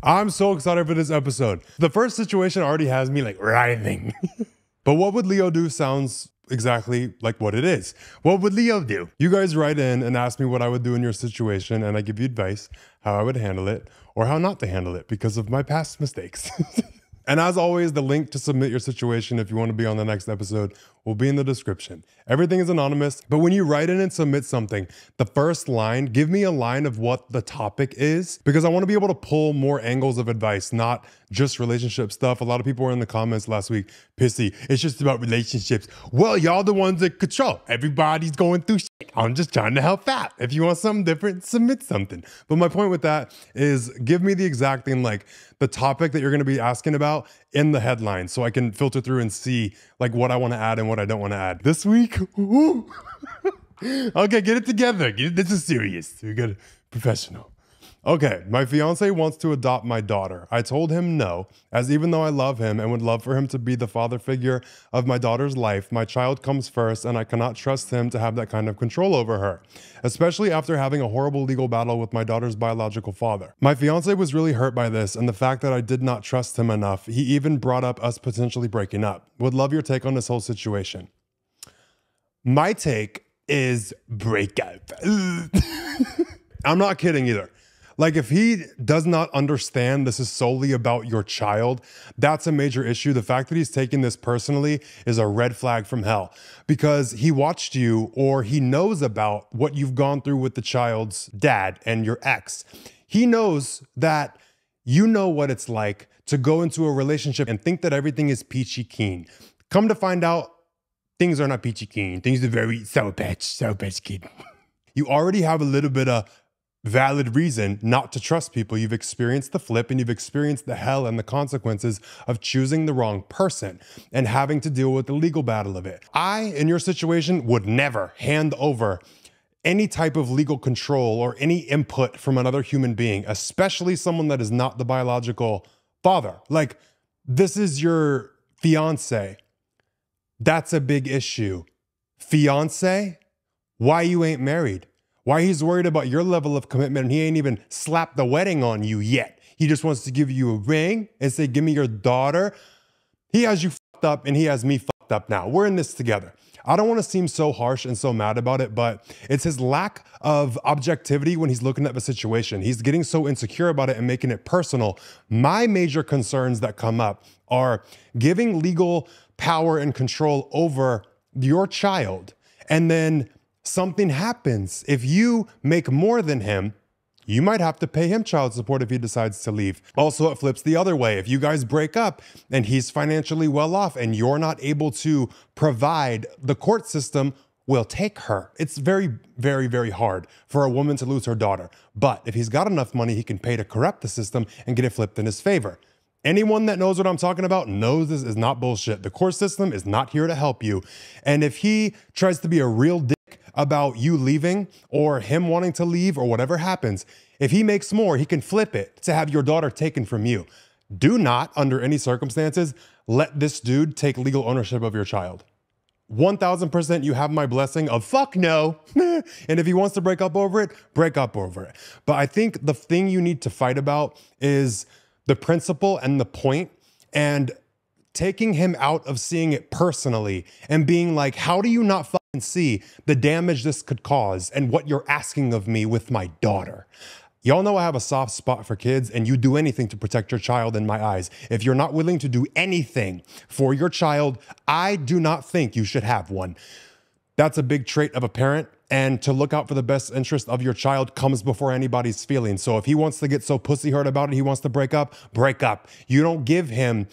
I'm so excited for this episode. The first situation already has me like writhing. But what would Leo do sounds exactly like what it is. What would Leo do? You guys write in and ask me what I would do in your situation, and I give you advice how I would handle it or how not to handle it because of my past mistakes. And as always, the link to submit your situation if you want to be on the next episode will be in the description. Everything is anonymous, but when you write in and submit something, the first line, give me a line of what the topic is, because I want to be able to pull more angles of advice, not just relationship stuff. A lot of people were in the comments last week, pissy, it's just about relationships. Well, y'all the ones that control. Everybody's going through shit. I'm just trying to help out. If you want something different, submit something. But my point with that is give me the exact thing, like the topic that you're going to be asking about in the headline, so I can filter through and see like what I want to add and what I don't want to add. This week, okay, get it together. This is serious. We got professional. Okay, my fiance wants to adopt my daughter. I told him no, as even though I love him and would love for him to be the father figure of my daughter's life, my child comes first and I cannot trust him to have that kind of control over her, especially after having a horrible legal battle with my daughter's biological father. My fiance was really hurt by this and the fact that I did not trust him enough. He even brought up us potentially breaking up. Would love your take on this whole situation. My take is break up. I'm not kidding either. Like, if he does not understand this is solely about your child, that's a major issue. The fact that he's taking this personally is a red flag from hell, because he watched you, or he knows about what you've gone through with the child's dad and your ex. He knows that you know what it's like to go into a relationship and think that everything is peachy keen. Come to find out, things are not peachy keen. Things are very sour patch kid. You already have a little bit of valid reason not to trust people. You've experienced the flip and you've experienced the hell and the consequences of choosing the wrong person and having to deal with the legal battle of it. I, in your situation, would never hand over any type of legal control or any input from another human being, especially someone that is not the biological father. Like, this is your fiance. That's a big issue. Fiance? Why you ain't married? Why he's worried about your level of commitment and he ain't even slapped the wedding on you yet. He just wants to give you a ring and say, give me your daughter. He has you fucked up and he has me fucked up now. We're in this together. I don't want to seem so harsh and so mad about it, but it's his lack of objectivity when he's looking at the situation. He's getting so insecure about it and making it personal. My major concerns that come up are giving legal power and control over your child, and then something happens. If you make more than him, you might have to pay him child support if he decides to leave. Also, it flips the other way. If you guys break up and he's financially well off and you're not able to provide, the court system will take her. It's very, very, very hard for a woman to lose her daughter. But if he's got enough money, he can pay to corrupt the system and get it flipped in his favor. Anyone that knows what I'm talking about knows this is not bullshit. The court system is not here to help you. And if he tries to be a real dick about you leaving or him wanting to leave or whatever happens, if he makes more, he can flip it to have your daughter taken from you. Do not, under any circumstances, let this dude take legal ownership of your child. 1000% you have my blessing of fuck no. And if he wants to break up over it, break up over it. But I think the thing you need to fight about is the principle and the point, and taking him out of seeing it personally and being like, how do you not fucking see the damage this could cause and what you're asking of me with my daughter? Y'all know I have a soft spot for kids, and you do anything to protect your child in my eyes. If you're not willing to do anything for your child, I do not think you should have one. That's a big trait of a parent, and to look out for the best interest of your child comes before anybody's feelings. So if he wants to get so pussy hurt about it, he wants to break up, break up. You don't give him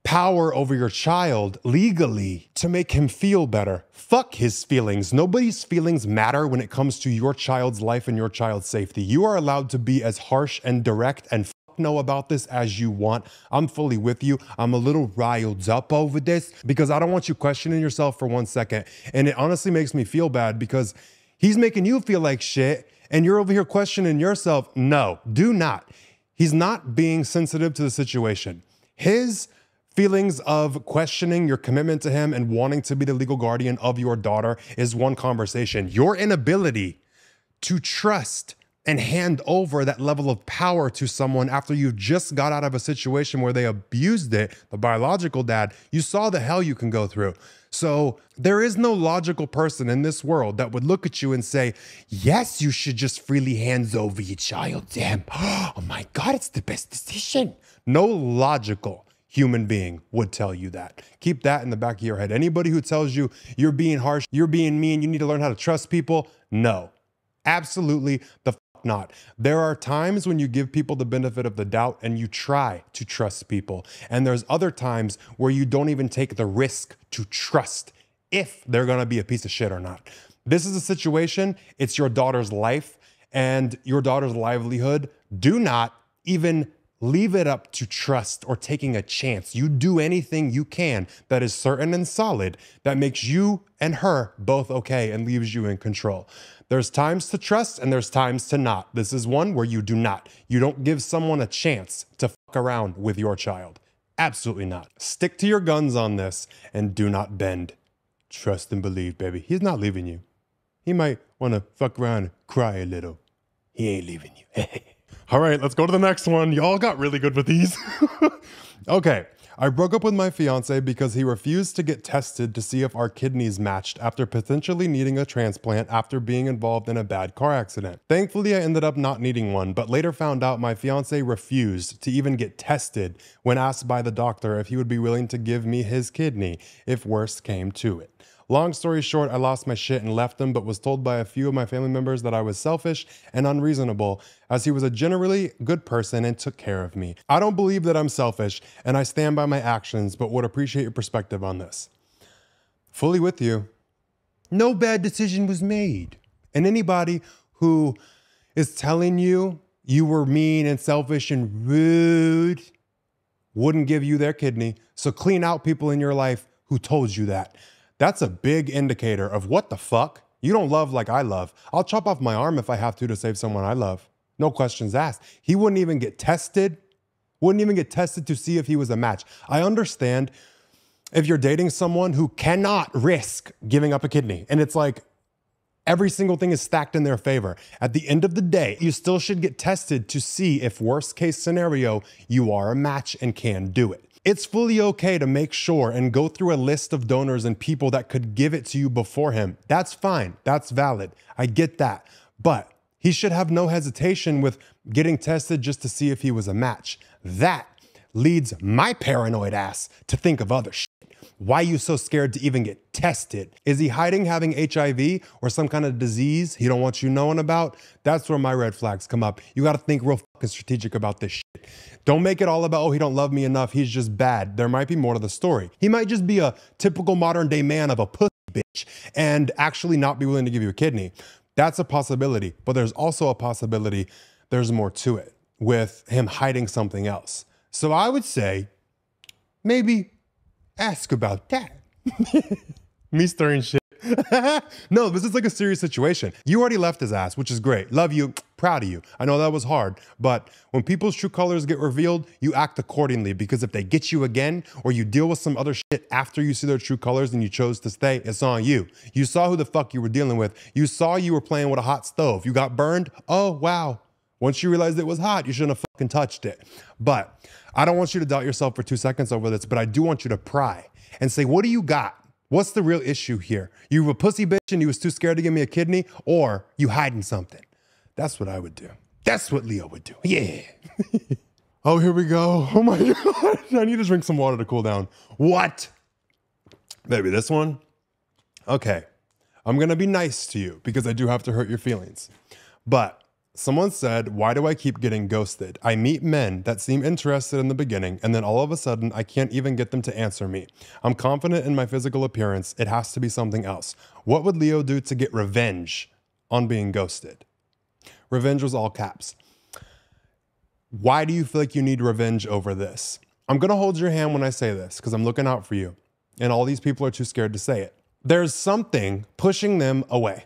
power over your child legally to make him feel better. Fuck his feelings. Nobody's feelings matter when it comes to your child's life and your child's safety. You are allowed to be as harsh and direct and know about this as you want. I'm fully with you. I'm a little riled up over this because I don't want you questioning yourself for 1 second. And it honestly makes me feel bad because he's making you feel like shit and you're over here questioning yourself. No, do not. He's not being sensitive to the situation. His feelings of questioning your commitment to him and wanting to be the legal guardian of your daughter is one conversation. Your inability to trust and hand over that level of power to someone after you just got out of a situation where they abused it, the biological dad, you saw the hell you can go through. So there is no logical person in this world that would look at you and say, yes, you should just freely hand over your child to him. Oh my God, it's the best decision. No logical human being would tell you that. Keep that in the back of your head. Anybody who tells you you're being harsh, you're being mean, you need to learn how to trust people, no, absolutely the fuck not. There are times when you give people the benefit of the doubt and you try to trust people. And there's other times where you don't even take the risk to trust if they're gonna be a piece of shit or not. This is a situation, it's your daughter's life and your daughter's livelihood. Do not even leave it up to trust or taking a chance. You do anything you can that is certain and solid that makes you and her both okay and leaves you in control. There's times to trust and there's times to not. This is one where you do not. You don't give someone a chance to fuck around with your child. Absolutely not. Stick to your guns on this and do not bend. Trust and believe, baby. He's not leaving you. He might want to fuck around and cry a little. He ain't leaving you. All right, let's go to the next one. Y'all got really good with these. Okay, I broke up with my fiance because he refused to get tested to see if our kidneys matched after potentially needing a transplant after being involved in a bad car accident. Thankfully, I ended up not needing one, but later found out my fiance refused to even get tested when asked by the doctor if he would be willing to give me his kidney if worse came to it. Long story short, I lost my shit and left him, but was told by a few of my family members that I was selfish and unreasonable, as he was a generally good person and took care of me. I don't believe that I'm selfish, and I stand by my actions, but would appreciate your perspective on this. Fully with you. No bad decision was made. And anybody who is telling you you were mean and selfish and rude wouldn't give you their kidney. So clean out people in your life who told you that. That's a big indicator of what the fuck? You don't love like I love. I'll chop off my arm if I have to save someone I love. No questions asked. He wouldn't even get tested. Wouldn't even get tested to see if he was a match. I understand if you're dating someone who cannot risk giving up a kidney and it's like every single thing is stacked in their favor. At the end of the day, you still should get tested to see if worst case scenario, you are a match and can do it. It's fully okay to make sure and go through a list of donors and people that could give it to you before him. That's fine. That's valid. I get that. But he should have no hesitation with getting tested just to see if he was a match. That leads my paranoid ass to think of other shit. Why are you so scared to even get tested? Is he hiding having HIV or some kind of disease he don't want you knowing about? That's where my red flags come up. You got to think real fucking strategic about this shit. Don't make it all about, oh, he don't love me enough, he's just bad. There might be more to the story. He might just be a typical modern day man of a pussy bitch and actually not be willing to give you a kidney. That's a possibility, but there's also a possibility there's more to it with him hiding something else. So I would say maybe ask about that. Me stirring shit. No, this is like a serious situation. You already left his ass, which is great. Love you, proud of you. I know that was hard, but when people's true colors get revealed, you act accordingly, because if they get you again or you deal with some other shit after you see their true colors and you chose to stay, it's on you. You saw who the fuck you were dealing with. You saw you were playing with a hot stove. You got burned. Oh, wow. Once you realized it was hot, you shouldn't have fucking touched it. But I don't want you to doubt yourself for 2 seconds over this, but I do want you to pry and say, what do you got? What's the real issue here? You were a pussy bitch and you was too scared to give me a kidney, or you hiding something? That's what I would do. That's what Leo would do. Yeah. Oh, here we go. Oh my God. I need to drink some water to cool down. What? Maybe this one? Okay. I'm going to be nice to you because I do have to hurt your feelings. But someone said, why do I keep getting ghosted? I meet men that seem interested in the beginning, and then all of a sudden, I can't even get them to answer me. I'm confident in my physical appearance. It has to be something else. What would Leo do to get revenge on being ghosted? Revenge was all caps. Why do you feel like you need revenge over this? I'm going to hold your hand when I say this because I'm looking out for you, and all these people are too scared to say it. There's something pushing them away.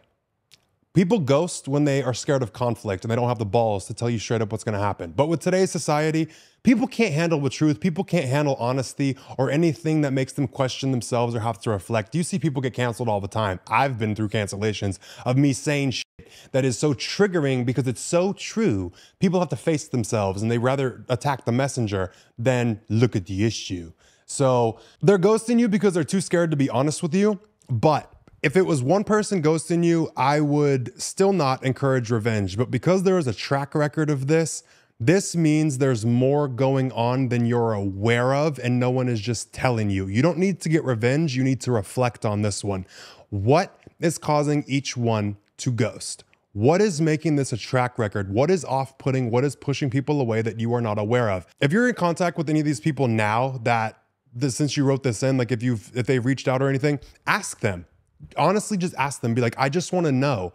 People ghost when they are scared of conflict and they don't have the balls to tell you straight up what's going to happen. But with today's society, people can't handle the truth. People can't handle honesty or anything that makes them question themselves or have to reflect. You see people get canceled all the time. I've been through cancellations of me saying shit that is so triggering because it's so true. People have to face themselves and they rather attack the messenger than look at the issue. So they're ghosting you because they're too scared to be honest with you. But if it was one person ghosting you, I would still not encourage revenge. But because there is a track record of this, this means there's more going on than you're aware of and no one is just telling you. You don't need to get revenge. You need to reflect on this one. What is causing each one to ghost? What is making this a track record? What is off-putting? What is pushing people away that you are not aware of? If you're in contact with any of these people now since you wrote this in, like if they've reached out or anything, ask them. Honestly, just ask them. Be like, I just want to know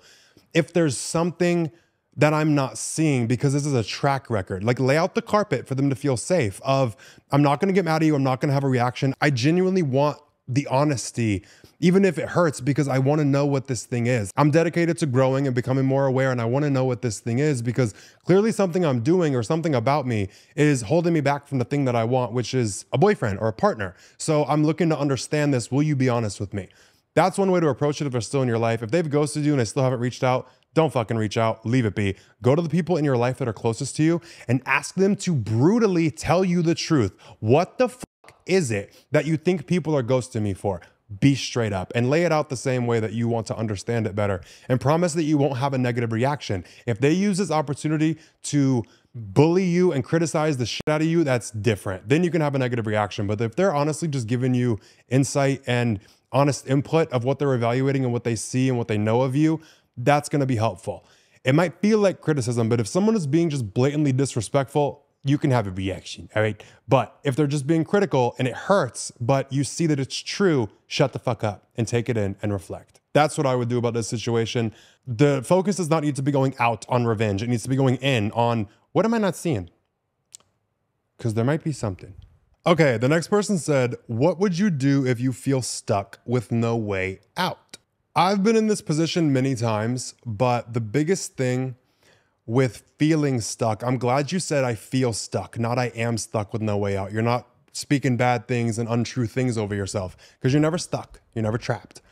if there's something that I'm not seeing because this is a track record. Like lay out the carpet for them to feel safe of, I'm not going to get mad at you. I'm not going to have a reaction. I genuinely want the honesty, even if it hurts, because I want to know what this thing is. I'm dedicated to growing and becoming more aware, and I want to know what this thing is because clearly something I'm doing or something about me is holding me back from the thing that I want, which is a boyfriend or a partner. So I'm looking to understand this. Will you be honest with me? That's one way to approach it if they're still in your life. If they've ghosted you and they still haven't reached out, don't fucking reach out, leave it be. Go to the people in your life that are closest to you and ask them to brutally tell you the truth. What the fuck is it that you think people are ghosting me for? Be straight up and lay it out the same way that you want to understand it better and promise that you won't have a negative reaction. If they use this opportunity to bully you and criticize the shit out of you, that's different. Then you can have a negative reaction. But if they're honestly just giving you insight and honest input of what they're evaluating and what they see and what they know of you, that's going to be helpful. It might feel like criticism, but if someone is being just blatantly disrespectful, you can have a reaction, all right? But if they're just being critical and it hurts, but you see that it's true, shut the fuck up and take it in and reflect. That's what I would do about this situation. The focus does not need to be going out on revenge. It needs to be going in on, what am I not seeing? Because there might be something. Okay, the next person said, what would you do if you feel stuck with no way out? I've been in this position many times, but the biggest thing with feeling stuck, I'm glad you said I feel stuck, not I am stuck with no way out. You're not speaking bad things and untrue things over yourself because you're never stuck, you're never trapped.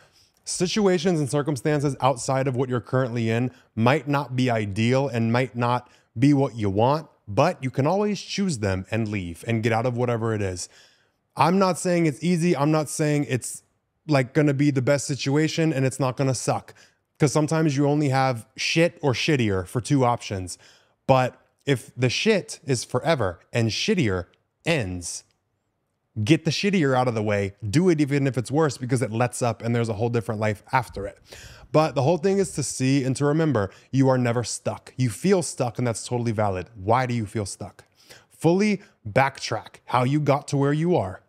Situations and circumstances outside of what you're currently in might not be ideal and might not be what you want, but you can always choose them and leave and get out of whatever it is. I'm not saying it's easy. I'm not saying it's like gonna be the best situation and it's not gonna suck, because sometimes you only have shit or shittier for two options. But if the shit is forever and shittier ends, get the shittier out of the way, do it even if it's worse because it lets up and there's a whole different life after it. But the whole thing is to see and to remember, you are never stuck. You feel stuck and that's totally valid. Why do you feel stuck? Fully backtrack how you got to where you are.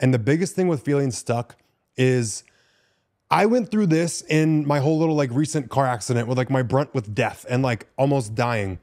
And the biggest thing with feeling stuck is I went through this in my whole little like recent car accident with like my brunt with death and like almost dying.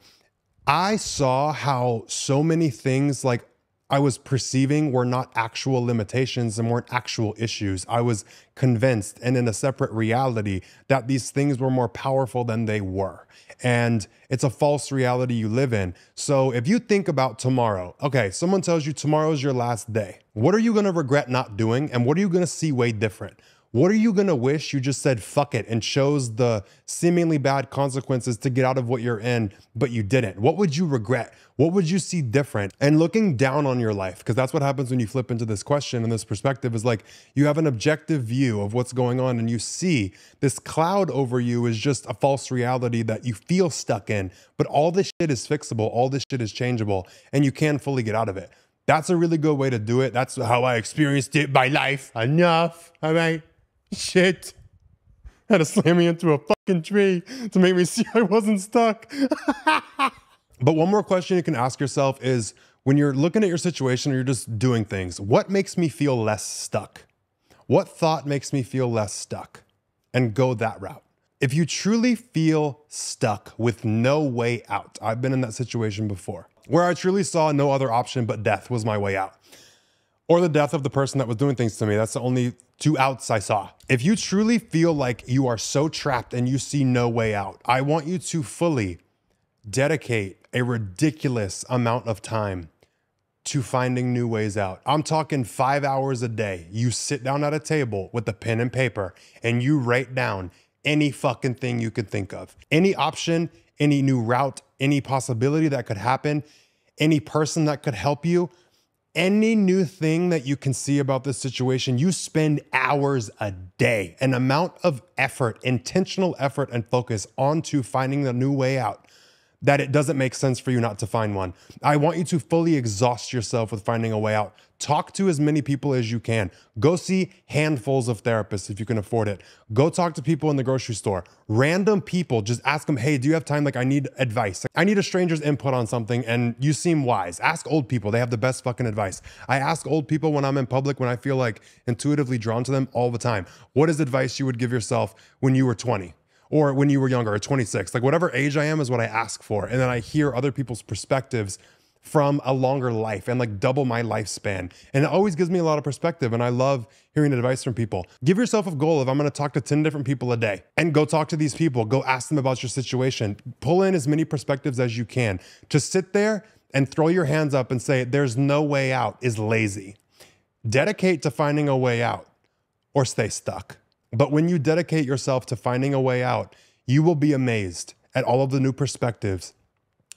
I saw how so many things like I was perceiving were not actual limitations and weren't actual issues. I was convinced and in a separate reality that these things were more powerful than they were. And it's a false reality you live in. So if you think about tomorrow, okay, someone tells you tomorrow is your last day. What are you gonna regret not doing? And what are you gonna see way different? What are you gonna wish you just said fuck it and chose the seemingly bad consequences to get out of what you're in, but you didn't? What would you regret? What would you see different? And looking down on your life, because that's what happens when you flip into this question and this perspective is like, you have an objective view of what's going on and you see this cloud over you is just a false reality that you feel stuck in, but all this shit is fixable, all this shit is changeable, and you can fully get out of it. That's a really good way to do it. That's how I experienced it by life. Enough, all right? Shit. Had to slam me into a fucking tree to make me see I wasn't stuck. But one more question you can ask yourself is, when you're looking at your situation or you're just doing things, what makes me feel less stuck? What thought makes me feel less stuck? And go that route. If you truly feel stuck with no way out, I've been in that situation before, where I truly saw no other option but death was my way out. or the death of the person that was doing things to me. That's the only two outs I saw. If you truly feel like you are so trapped and you see no way out, I want you to fully dedicate a ridiculous amount of time to finding new ways out. I'm talking 5 hours a day. You sit down at a table with a pen and paper and you write down any fucking thing you could think of. Any option, any new route, any possibility that could happen, any person that could help you, any new thing that you can see about this situation. You spend hours a day, an amount of effort, intentional effort and focus onto finding the new way out, that it doesn't make sense for you not to find one. I want you to fully exhaust yourself with finding a way out. Talk to as many people as you can. Go see handfuls of therapists if you can afford it. Go talk to people in the grocery store. Random people, just ask them, hey, do you have time? Like, I need advice. I need a stranger's input on something and you seem wise. Ask old people. They have the best fucking advice. I ask old people when I'm in public, when I feel like intuitively drawn to them all the time. What is advice you would give yourself when you were 20? Or when you were younger, or 26, like whatever age I am is what I ask for. And then I hear other people's perspectives from a longer life and like double my lifespan. And it always gives me a lot of perspective. And I love hearing advice from people. Give yourself a goal of I'm gonna talk to 10 different people a day, and go talk to these people, go ask them about your situation. Pull in as many perspectives as you can. To sit there and throw your hands up and say, there's no way out is lazy. Dedicate to finding a way out or stay stuck. But when you dedicate yourself to finding a way out, you will be amazed at all of the new perspectives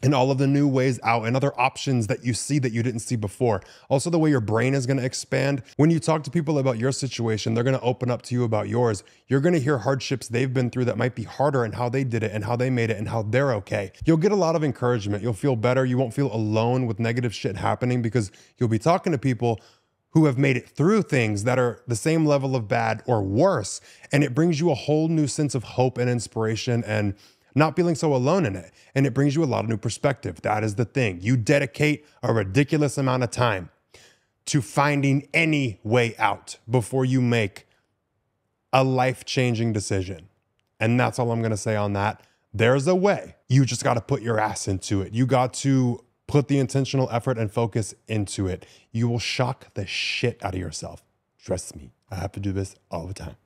and all of the new ways out and other options that you see that you didn't see before. Also, the way your brain is going to expand. When you talk to people about your situation, they're going to open up to you about yours. You're going to hear hardships they've been through that might be harder and how they did it and how they made it and how they're okay. You'll get a lot of encouragement. You'll feel better. You won't feel alone with negative shit happening because you'll be talking to people who have made it through things that are the same level of bad or worse. And it brings you a whole new sense of hope and inspiration and not feeling so alone in it. And it brings you a lot of new perspective. That is the thing. You dedicate a ridiculous amount of time to finding any way out before you make a life-changing decision. And that's all I'm gonna say on that. There's a way. You just gotta put your ass into it. You got to put the intentional effort and focus into it. You will shock the shit out of yourself. Trust me, I have to do this all the time.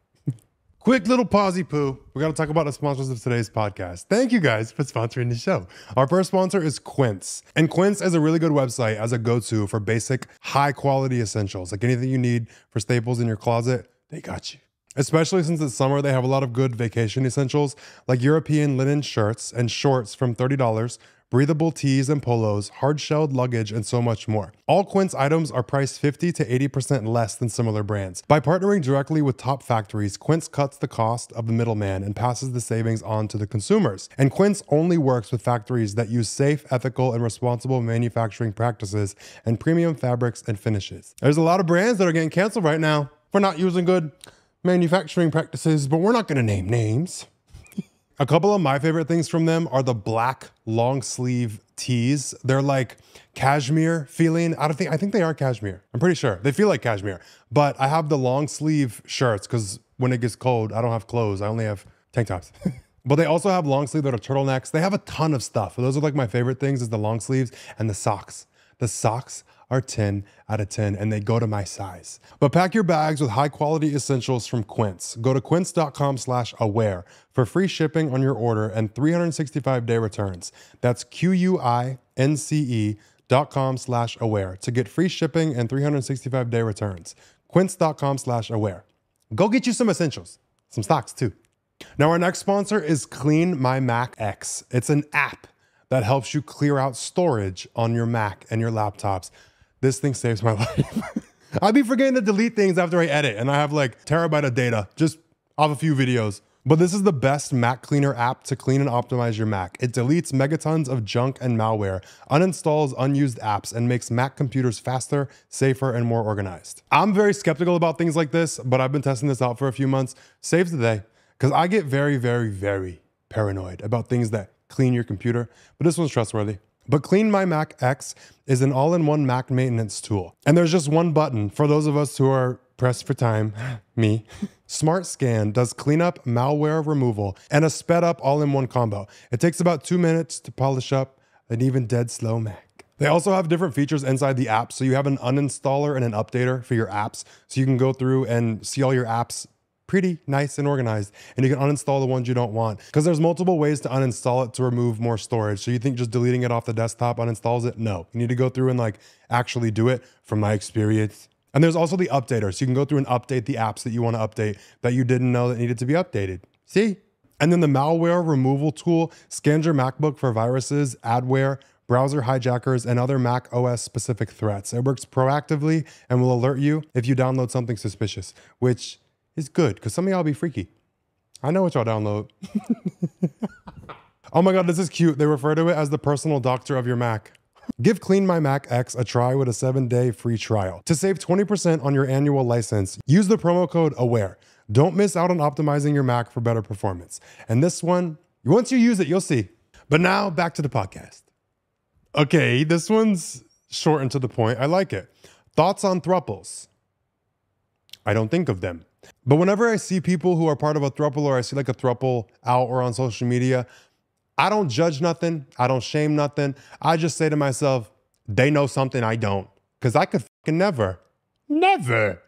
Quick little pausey poo. We got to talk about the sponsors of today's podcast. Thank you guys for sponsoring the show. Our first sponsor is Quince. And Quince is a really good website as a go-to for basic, high quality essentials. Like anything you need for staples in your closet, they got you. Especially since it's summer, they have a lot of good vacation essentials like European linen shirts and shorts from $30, breathable tees and polos, hard-shelled luggage, and so much more. All Quince items are priced 50 to 80% less than similar brands. By partnering directly with top factories, Quince cuts the cost of the middleman and passes the savings on to the consumers. And Quince only works with factories that use safe, ethical, and responsible manufacturing practices and premium fabrics and finishes. There's a lot of brands that are getting canceled right now for not using good manufacturing practices, but we're not gonna name names. A couple of my favorite things from them are the black long sleeve tees. They're like cashmere feeling. I think they are cashmere. I'm pretty sure. They feel like cashmere. But I have the long sleeve shirts because when it gets cold, I don't have clothes. I only have tank tops. But they also have long sleeve that are turtlenecks. They have a ton of stuff. Those are like my favorite things is the long sleeves and the socks. The socks are 10 out of 10 and they go to my size. But pack your bags with high quality essentials from Quince. Go to quince.com/aware for free shipping on your order and 365-day returns. That's QUINCE.com/aware to get free shipping and 365-day returns. Quince.com/aware. Go get you some essentials, some stocks too. Now our next sponsor is Clean My Mac X. It's an app that helps you clear out storage on your Mac and your laptops. This thing saves my life. I'd be forgetting to delete things after I edit, and I have like terabyte of data just off a few videos. But this is the best Mac cleaner app to clean and optimize your Mac. It deletes megatons of junk and malware, uninstalls unused apps, and makes Mac computers faster, safer, and more organized. I'm very skeptical about things like this, but I've been testing this out for a few months. Saves the day, because I get very, very, very paranoid about things that clean your computer, but this one's trustworthy. But Clean My Mac X is an all-in-one Mac maintenance tool. And there's just one button for those of us who are pressed for time, me. Smart Scan does cleanup, malware removal, and a sped up all-in-one combo. It takes about 2 minutes to polish up an even dead slow Mac. They also have different features inside the app. So you have an uninstaller and an updater for your apps. So you can go through and see all your apps pretty nice and organized, and you can uninstall the ones you don't want, because there's multiple ways to uninstall it to remove more storage. So you think just deleting it off the desktop uninstalls it? No, you need to go through and like actually do it, from my experience. And there's also the updater. So you can go through and update the apps that you want to update that you didn't know that needed to be updated. See? And then the malware removal tool scans your MacBook for viruses, adware, browser hijackers, and other Mac OS specific threats. It works proactively and will alert you if you download something suspicious, which is good, because some of y'all be freaky. I know what y'all download. Oh my God, this is cute. They refer to it as the personal doctor of your Mac. Give Clean My Mac X a try with a 7-day free trial. To save 20% on your annual license, use the promo code AWARE. Don't miss out on optimizing your Mac for better performance. And this one, once you use it, you'll see. But now back to the podcast. Okay, this one's short and to the point. I like it. Thoughts on thruples? I don't think of them. But whenever I see people who are part of a throuple, or I see like a throuple out or on social media, I don't judge nothing. I don't shame nothing. I just say to myself, they know something I don't. Because I could fucking never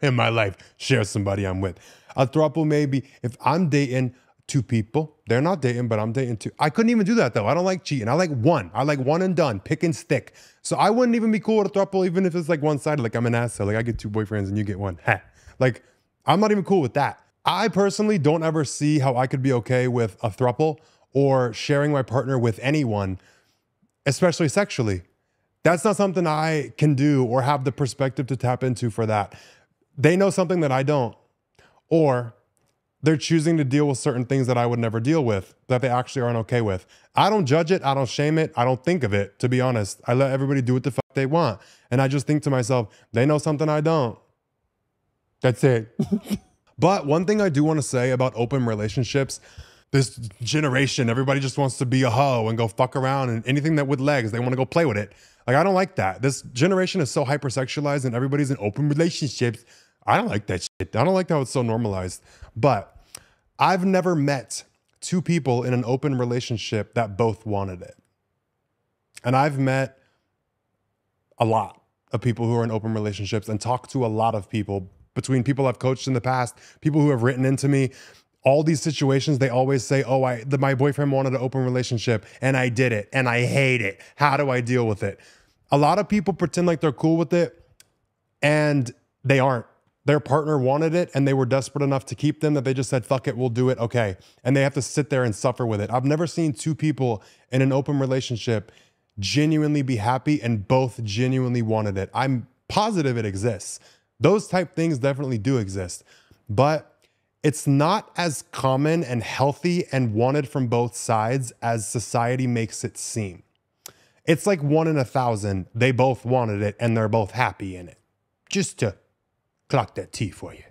in my life share somebody I'm with. A throuple maybe if I'm dating 2 people. They're not dating, but I'm dating 2. I couldn't even do that though. I don't like cheating. I like one. I like one and done, pick and stick. So I wouldn't even be cool with a throuple, even if it's like one-sided. Like I'm an asshole. Like I get 2 boyfriends and you get 1. Like I'm not even cool with that. I personally don't ever see how I could be okay with a throuple or sharing my partner with anyone, especially sexually. That's not something I can do or have the perspective to tap into for that. They know something that I don't, or they're choosing to deal with certain things that I would never deal with, that they actually aren't okay with. I don't judge it. I don't shame it. I don't think of it, to be honest. I let everybody do what the fuck they want. And I just think to myself, they know something I don't. That's it. But one thing I do want to say about open relationships, this generation, everybody just wants to be a hoe and go fuck around, and anything that with legs, they want to go play with it. Like, I don't like that. This generation is so hypersexualized and everybody's in open relationships. I don't like that shit. I don't like how it's so normalized. But I've never met 2 people in an open relationship that both wanted it. And I've met a lot of people who are in open relationships and talked to a lot of people, between people I've coached in the past, people who have written into me. All these situations, they always say, oh, my boyfriend wanted an open relationship and I did it and I hate it. How do I deal with it? A lot of people pretend like they're cool with it and they aren't. Their partner wanted it and they were desperate enough to keep them that they just said, fuck it, we'll do it, okay. And they have to sit there and suffer with it. I've never seen 2 people in an open relationship genuinely be happy and both genuinely wanted it. I'm positive it exists. Those type things definitely do exist, but it's not as common and healthy and wanted from both sides as society makes it seem. It's like 1 in 1,000. They both wanted it and they're both happy in it. Just to clock that T for you.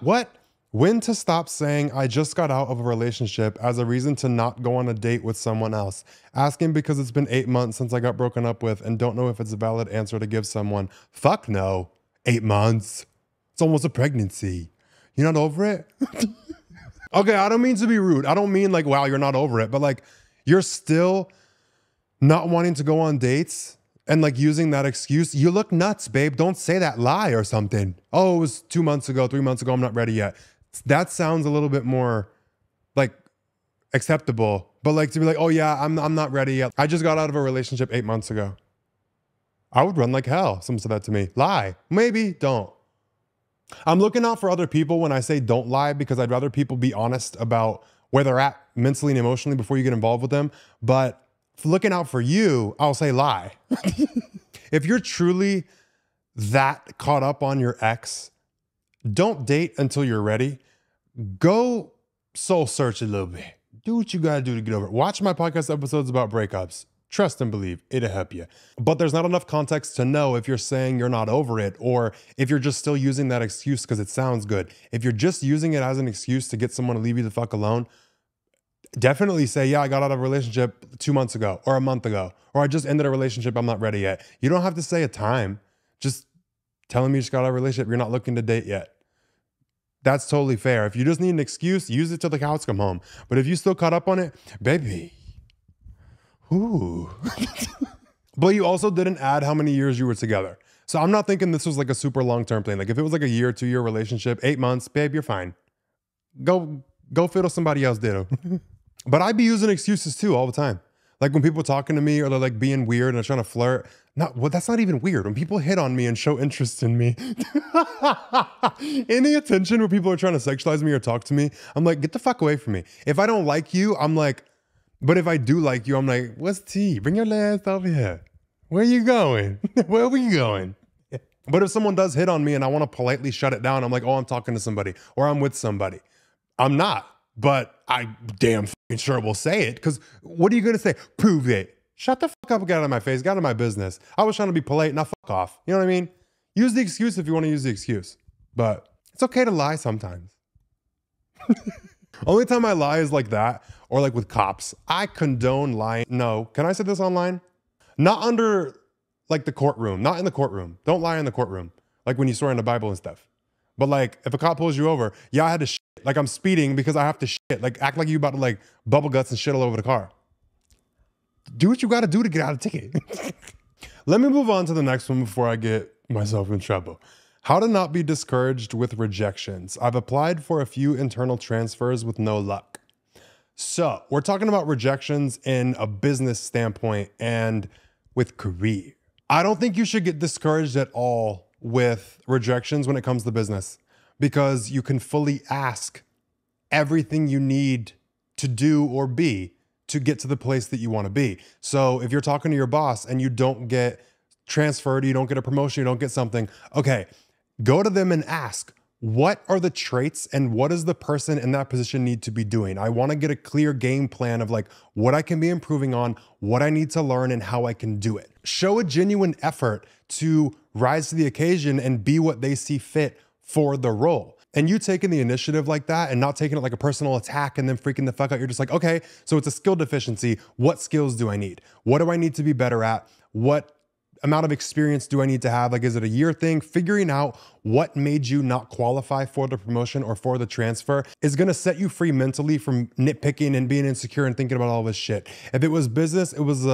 What? When to stop saying I just got out of a relationship as a reason to not go on a date with someone else. Asking because it's been 8 months since I got broken up with and don't know if it's a valid answer to give someone. Fuck no. 8 months. It's almost a pregnancy. You're not over it? Okay, I don't mean to be rude. I don't mean like, wow, you're not over it. But like, you're still not wanting to go on dates and like using that excuse. You look nuts, babe. Don't say that lie or something. Oh, it was 2 months ago, 3 months ago. I'm not ready yet. That sounds a little bit more like acceptable. But like to be like, oh yeah, I'm not ready yet. I just got out of a relationship 8 months ago. I would run like hell. Someone said that to me. Lie. Maybe don't. I'm looking out for other people when I say don't lie, because I'd rather people be honest about where they're at mentally and emotionally before you get involved with them. But looking out for you, I'll say lie. If you're truly that caught up on your ex, don't date until you're ready. Go soul search a little bit. Do what you gotta do to get over it. Watch my podcast episodes about breakups. Trust and believe, it'll help you. But there's not enough context to know if you're saying you're not over it or if you're just still using that excuse because it sounds good. If you're just using it as an excuse to get someone to leave you the fuck alone, definitely say, yeah, I got out of a relationship 2 months ago or a month ago, or I just ended a relationship, I'm not ready yet. You don't have to say a time. Just tell them you just got out of a relationship, you're not looking to date yet. That's totally fair. If you just need an excuse, use it till the cows come home. But if you still caught up on it, baby, ooh. But you also didn't add how many years you were together. So I'm not thinking this was like a super long-term thing. Like if it was like a year, 2-year relationship, 8 months, babe, you're fine. Go fiddle somebody else did. But I be using excuses too all the time. Like when people talking to me or they're like being weird and they're trying to flirt. That's not even weird. When people hit on me and show interest in me, any attention where people are trying to sexualize me or talk to me, I'm like, get the fuck away from me. If I don't like you, I'm like, but if I do like you, I'm like, what's tea? Bring your ass over here. Where you going? Where are we going? But if someone does hit on me and I want to politely shut it down, I'm like, oh, I'm talking to somebody or I'm with somebody. I'm not, but I damn fucking sure will say it, because what are you going to say? Prove it. Shut the fuck up and get out of my face. Get out of my business. I was trying to be polite. Now fuck off. You know what I mean? Use the excuse if you want to use the excuse, but it's okay to lie sometimes. Only time I lie is like that, or like with cops. I condone lying. No, can I say this online? Not under like the courtroom, not in the courtroom. Don't lie in the courtroom. Like when you swear in the Bible and stuff. But like if a cop pulls you over, yeah, I had to shit. Like I'm speeding because I have to shit. Like act like you about to like bubble guts and shit all over the car. Do what you got to do to get out of ticket. Let me move on to the next one before I get myself in trouble. How to not be discouraged with rejections. I've applied for a few internal transfers with no luck. So we're talking about rejections in a business standpoint and with career. I don't think you should get discouraged at all with rejections when it comes to business, because you can fully ask everything you need to do or be to get to the place that you want to be. So if you're talking to your boss and you don't get transferred, you don't get a promotion, you don't get something, okay, go to them and ask, what are the traits and what does the person in that position need to be doing? I want to get a clear game plan of like what I can be improving on, what I need to learn, and how I can do it. Show a genuine effort to rise to the occasion and be what they see fit for the role. And you taking the initiative like that and not taking it like a personal attack and then freaking the fuck out. You're just like, okay, so it's a skill deficiency. What skills do I need? What do I need to be better at? What amount of experience do I need to have? Like, is it a year thing? Figuring out what made you not qualify for the promotion or for the transfer is going to set you free mentally from nitpicking and being insecure and thinking about all this shit. If it was business, it was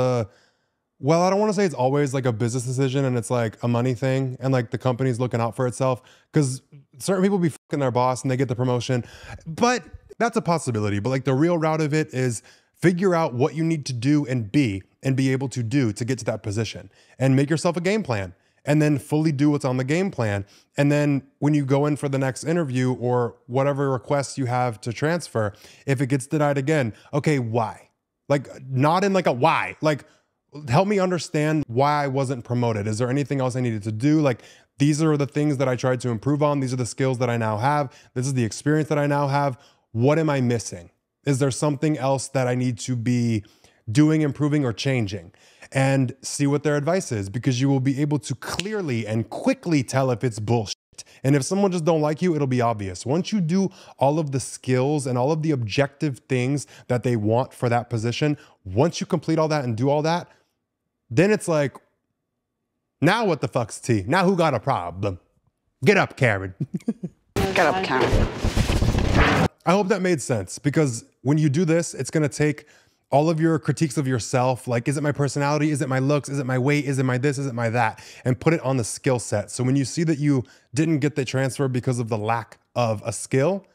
well, I don't want to say it's always like a business decision and it's like a money thing and like the company's looking out for itself, because certain people be fucking their boss and they get the promotion, but that's a possibility. But like the real route of it is figure out what you need to do and be able to do to get to that position, and make yourself a game plan and then fully do what's on the game plan. And then when you go in for the next interview or whatever requests you have to transfer, if it gets denied again, okay, why? Like not in like a why, like help me understand why I wasn't promoted. Is there anything else I needed to do? Like, these are the things that I tried to improve on. These are the skills that I now have. This is the experience that I now have. What am I missing? Is there something else that I need to be doing, improving, or changing? And see what their advice is, because you will be able to clearly and quickly tell if it's bullshit. And if someone just don't like you, it'll be obvious. Once you do all of the skills and all of the objective things that they want for that position, once you complete all that and do all that, then it's like, now what the fuck's tea? Now who got a problem? Get up, Karen. Get up, Karen. I hope that made sense, because when you do this, it's going to take all of your critiques of yourself, like, is it my personality? Is it my looks? Is it my weight? Is it my this? Is it my that? And put it on the skill set. So when you see that you didn't get the transfer because of the lack of a skill,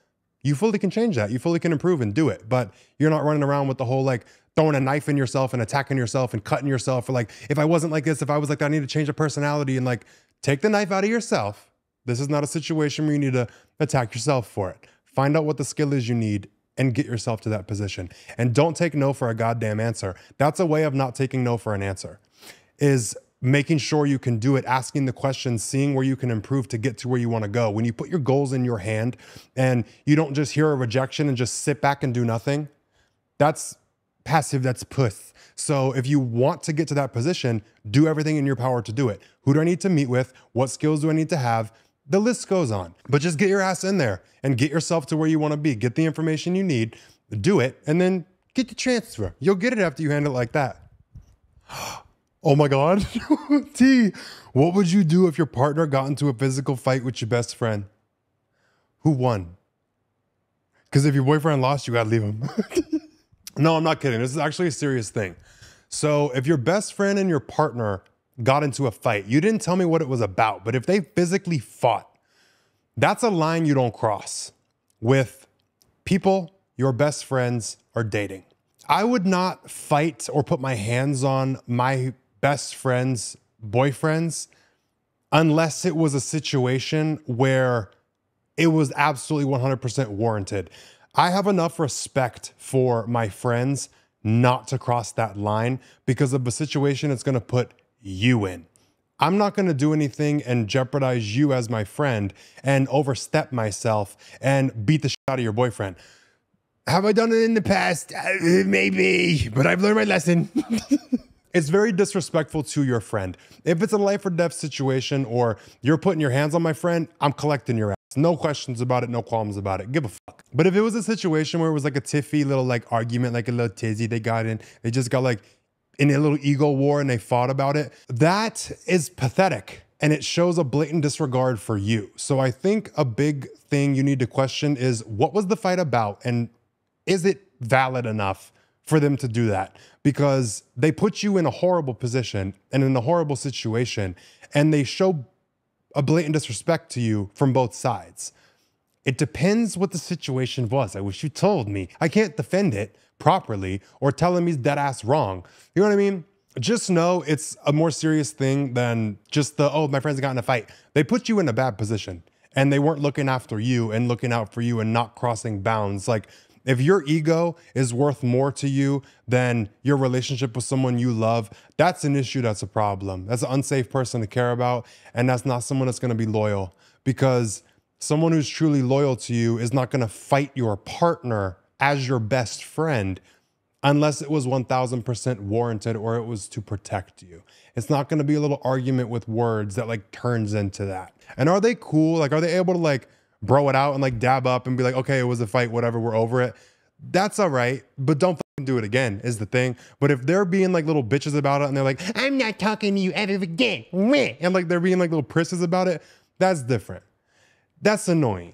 you fully can change that. You fully can improve and do it. But you're not running around with the whole like throwing a knife in yourself and attacking yourself and cutting yourself for like, if I wasn't like this, if I was like that, I need to change a personality, and like take the knife out of yourself. This is not a situation where you need to attack yourself for it. Find out what the skill is you need and get yourself to that position. And don't take no for a goddamn answer. That's a way of not taking no for an answer, is making sure you can do it, asking the questions, seeing where you can improve to get to where you want to go. When you put your goals in your hand and you don't just hear a rejection and just sit back and do nothing, that's passive, that's puss. So if you want to get to that position, do everything in your power to do it. Who do I need to meet with? What skills do I need to have? The list goes on, but just get your ass in there and get yourself to where you want to be. Get the information you need, do it, and then get the transfer. You'll get it after you handle it like that. Oh my God. T, what would you do if your partner got into a physical fight with your best friend? Who won? Because if your boyfriend lost, you got to leave him. No, I'm not kidding. This is actually a serious thing. So if your best friend and your partner got into a fight, you didn't tell me what it was about, but if they physically fought, that's a line you don't cross with people your best friends are dating. I would not fight or put my hands on my best friend's boyfriends unless it was a situation where it was absolutely 100% warranted. I have enough respect for my friends not to cross that line because of a situation it's gonna put you in. I'm not gonna do anything and jeopardize you as my friend and overstep myself and beat the shit out of your boyfriend. Have I done it in the past? Maybe, but I've learned my lesson. It's very disrespectful to your friend. If it's a life or death situation or you're putting your hands on my friend, I'm collecting your ass. No questions about it, no qualms about it. Give a fuck. But if it was a situation where it was like a tiffy little like argument, like a little tizzy they got in, they just got like in a little ego war and they fought about it, that is pathetic. And it shows a blatant disregard for you. So I think a big thing you need to question is what was the fight about? And is it valid enough for them to do that? Because they put you in a horrible position and in a horrible situation, and they show a blatant disrespect to you from both sides. It depends what the situation was. I wish you told me. I can't defend it properly or tell him he's dead ass wrong. You know what I mean? Just know it's a more serious thing than just the, oh, my friends got in a fight. They put you in a bad position and they weren't looking after you and looking out for you and not crossing bounds. Like, if your ego is worth more to you than your relationship with someone you love, that's an issue, that's a problem. That's an unsafe person to care about, and that's not someone that's gonna be loyal, because someone who's truly loyal to you is not gonna fight your partner as your best friend unless it was 1000% warranted or it was to protect you. It's not gonna be a little argument with words that like turns into that. And are they cool? Like, are they able to like bro it out and like dab up and be like, okay, it was a fight, whatever, we're over it? That's all right, but don't fucking do it again is the thing. But if they're being like little bitches about it and they're like, I'm not talking to you ever again, and like they're being like little prisses about it, that's different. That's annoying,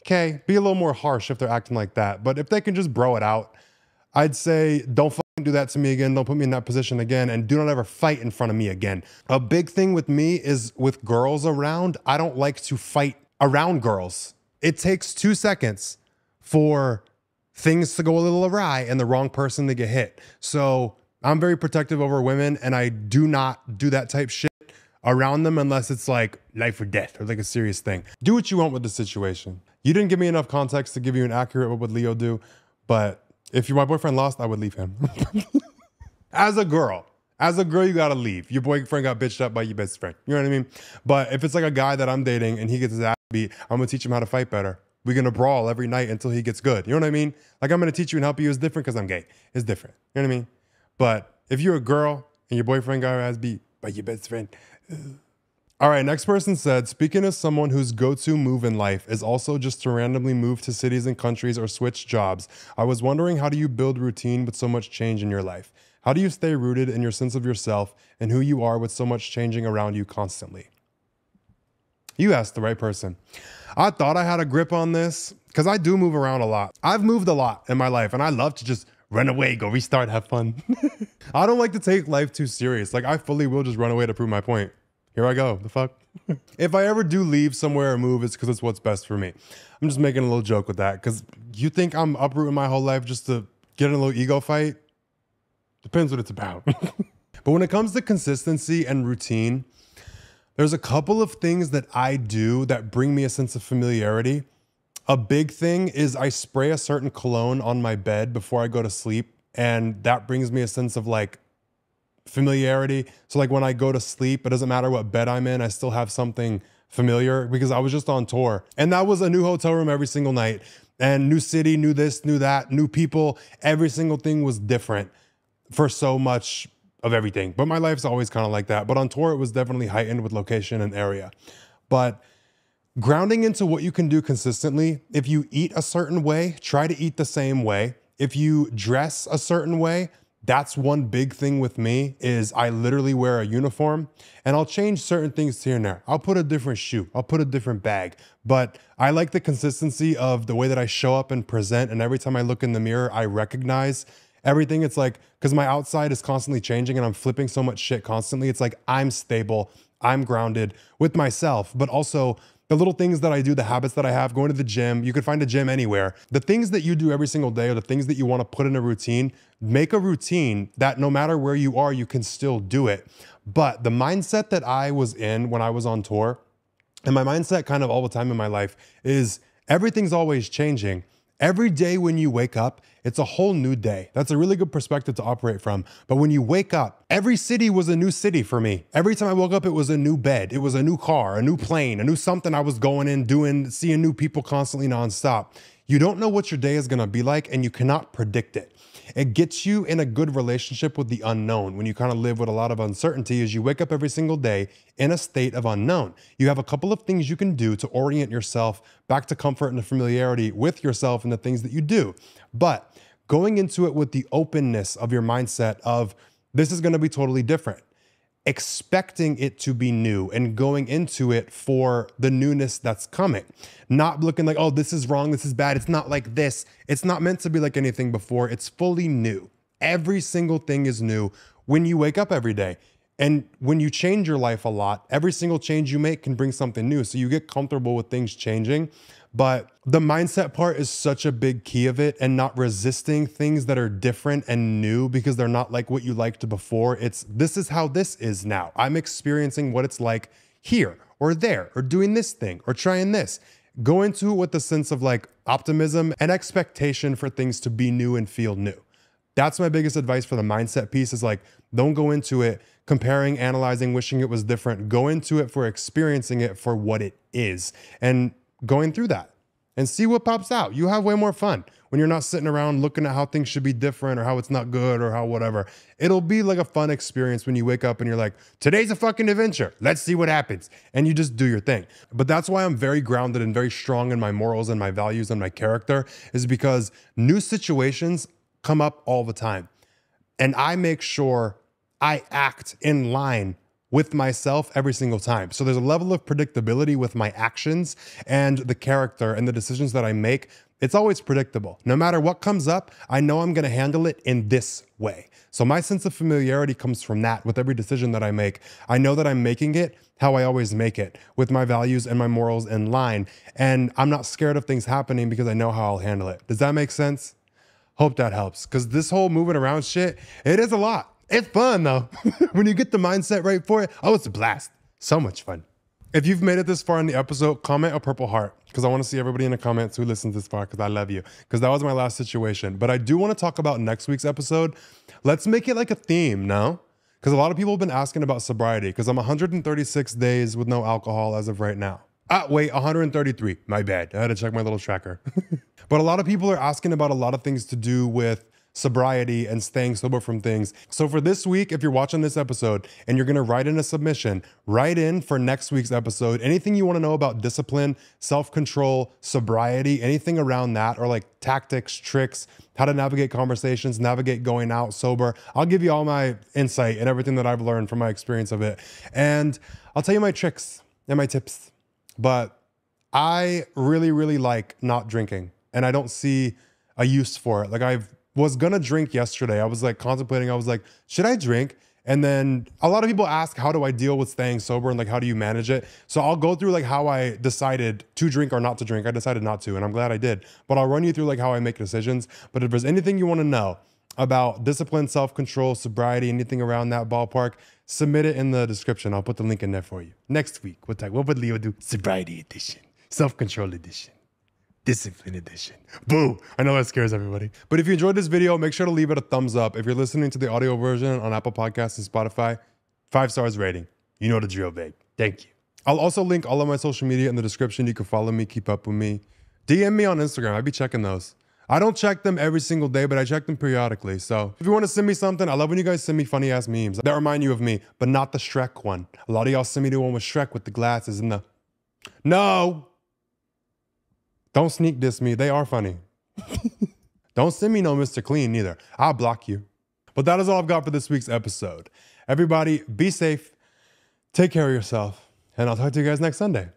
okay? Be a little more harsh if they're acting like that. But if they can just bro it out, I'd say don't fucking do that to me again. Don't put me in that position again, and do not ever fight in front of me again. A big thing with me is with girls around, I don't like to fight around girls. It takes 2 seconds for things to go a little awry and the wrong person to get hit. So I'm very protective over women, and I do not do that type shit around them unless it's like life or death or like a serious thing. Do what you want with the situation. You didn't give me enough context to give you an accurate what would Leo do, but if my boyfriend lost, I would leave him. As a girl, you gotta leave. Your boyfriend got bitched up by your best friend. You know what I mean? But if it's like a guy that I'm dating and he gets his ass beat, I'm gonna teach him how to fight better. We're gonna brawl every night until he gets good. You know what I mean? Like, I'm gonna teach you and help you. It's different because I'm gay. It's different. You know what I mean? But if you're a girl and your boyfriend got her ass beat by your best friend. All right, next person said, speaking as someone whose go-to move in life is also just to randomly move to cities and countries or switch jobs, I was wondering, how do you build routine with so much change in your life? How do you stay rooted in your sense of yourself and who you are with so much changing around you constantly? You asked the right person. I thought I had a grip on this because I do move around a lot. I've moved a lot in my life and I love to just run away, go restart, have fun. I don't like to take life too serious. Like, I fully will just run away to prove my point. Here I go, the fuck? If I ever do leave somewhere or move, it's because it's what's best for me. I'm just making a little joke with that because you think I'm uprooting my whole life just to get in a little ego fight? Depends what it's about. But when it comes to consistency and routine, there's a couple of things that I do that bring me a sense of familiarity. A big thing is I spray a certain cologne on my bed before I go to sleep, and that brings me a sense of like familiarity. So like when I go to sleep, it doesn't matter what bed I'm in, I still have something familiar because I was just on tour. And that was a new hotel room every single night, and new city, new this, new that, new people. Every single thing was different for so much of everything. But my life's always kind of like that. But on tour, it was definitely heightened with location and area. But grounding into what you can do consistently, if you eat a certain way, try to eat the same way. If you dress a certain way, that's one big thing with me is I literally wear a uniform and I'll change certain things here and there. I'll put a different shoe, I'll put a different bag, but I like the consistency of the way that I show up and present. And every time I look in the mirror, I recognize Everything, it's like, because my outside is constantly changing and I'm flipping so much shit constantly, it's like I'm stable, I'm grounded with myself, but also the little things that I do, the habits that I have, going to the gym, you could find a gym anywhere. The things that you do every single day or the things that you want to put in a routine, make a routine that no matter where you are, you can still do it. But the mindset that I was in when I was on tour, and my mindset kind of all the time in my life, is everything's always changing. Every day when you wake up, it's a whole new day. That's a really good perspective to operate from. But when you wake up, every city was a new city for me. Every time I woke up, it was a new bed. It was a new car, a new plane, a new something I was going in, doing, seeing new people constantly nonstop. You don't know what your day is gonna be like and you cannot predict it. It gets you in a good relationship with the unknown when you kind of live with a lot of uncertainty as you wake up every single day in a state of unknown. You have a couple of things you can do to orient yourself back to comfort and familiarity with yourself and the things that you do. But going into it with the openness of your mindset of this is going to be totally different, expecting it to be new and going into it for the newness that's coming. Not looking like, oh, this is wrong, this is bad. It's not like this. It's not meant to be like anything before. It's fully new. Every single thing is new when you wake up every day. And when you change your life a lot, every single change you make can bring something new. So you get comfortable with things changing. But the mindset part is such a big key of it, and not resisting things that are different and new because they're not like what you liked before. It's this is how this is now. I'm experiencing what it's like here or there or doing this thing or trying this. Go into it with the sense of like optimism and expectation for things to be new and feel new. That's my biggest advice for the mindset piece is like, don't go into it comparing, analyzing, wishing it was different. Go into it for experiencing it for what it is and going through that and see what pops out. You have way more fun when you're not sitting around looking at how things should be different or how it's not good or how whatever. It'll be like a fun experience when you wake up and you're like, today's a fucking adventure. Let's see what happens. And you just do your thing. But that's why I'm very grounded and very strong in my morals and my values and my character, is because new situations come up all the time. And I make sure I act in line with myself every single time. So there's a level of predictability with my actions and the character and the decisions that I make. It's always predictable. No matter what comes up, I know I'm gonna handle it in this way. So my sense of familiarity comes from that with every decision that I make. I know that I'm making it how I always make it, with my values and my morals in line. And I'm not scared of things happening because I know how I'll handle it. Does that make sense? Hope that helps. Because this whole moving around shit, it is a lot. It's fun though. When you get the mindset right for it, oh, it's a blast. So much fun. If you've made it this far in the episode, comment a purple heart, because I want to see everybody in the comments who listens this far, because I love you. Because that was my last situation. But I do want to talk about next week's episode. Let's make it like a theme, no? Because a lot of people have been asking about sobriety, because I'm 136 days with no alcohol as of right now. Wait, 133. My bad. I had to check my little tracker. But a lot of people are asking about a lot of things to do with sobriety and staying sober from things. So for this week, if you're watching this episode and you're gonna write in a submission, write in for next week's episode, anything you wanna know about discipline, self-control, sobriety, anything around that, or like tactics, tricks, how to navigate conversations, navigate going out sober. I'll give you all my insight and everything that I've learned from my experience of it. And I'll tell you my tricks and my tips. But I really, really like not drinking, and I don't see a use for it. Like I was gonna drink yesterday. I was like contemplating, I was like, should I drink? And then a lot of people ask, how do I deal with staying sober and like, how do you manage it? So I'll go through like how I decided to drink or not to drink. I decided not to, and I'm glad I did. But I'll run you through like how I make decisions. But if there's anything you wanna know about discipline, self-control, sobriety, anything around that ballpark, submit it in the description. I'll put the link in there for you. Next week, what would Leo do? Sobriety edition, self-control edition, discipline edition. Boo! I know that scares everybody. But if you enjoyed this video, make sure to leave it a thumbs up. If you're listening to the audio version on Apple Podcasts and Spotify, 5 stars rating. You know the drill, babe. Thank you. I'll also link all of my social media in the description. You can follow me, keep up with me. DM me on Instagram. I be checking those. I don't check them every single day, but I check them periodically. So if you want to send me something, I love when you guys send me funny ass memes that remind you of me, but not the Shrek one. A lot of y'all send me the one with Shrek with the glasses and the... No! Don't sneak diss me. They are funny. Don't send me no Mr. Clean either. I'll block you. But that is all I've got for this week's episode. Everybody, be safe, take care of yourself, and I'll talk to you guys next Sunday.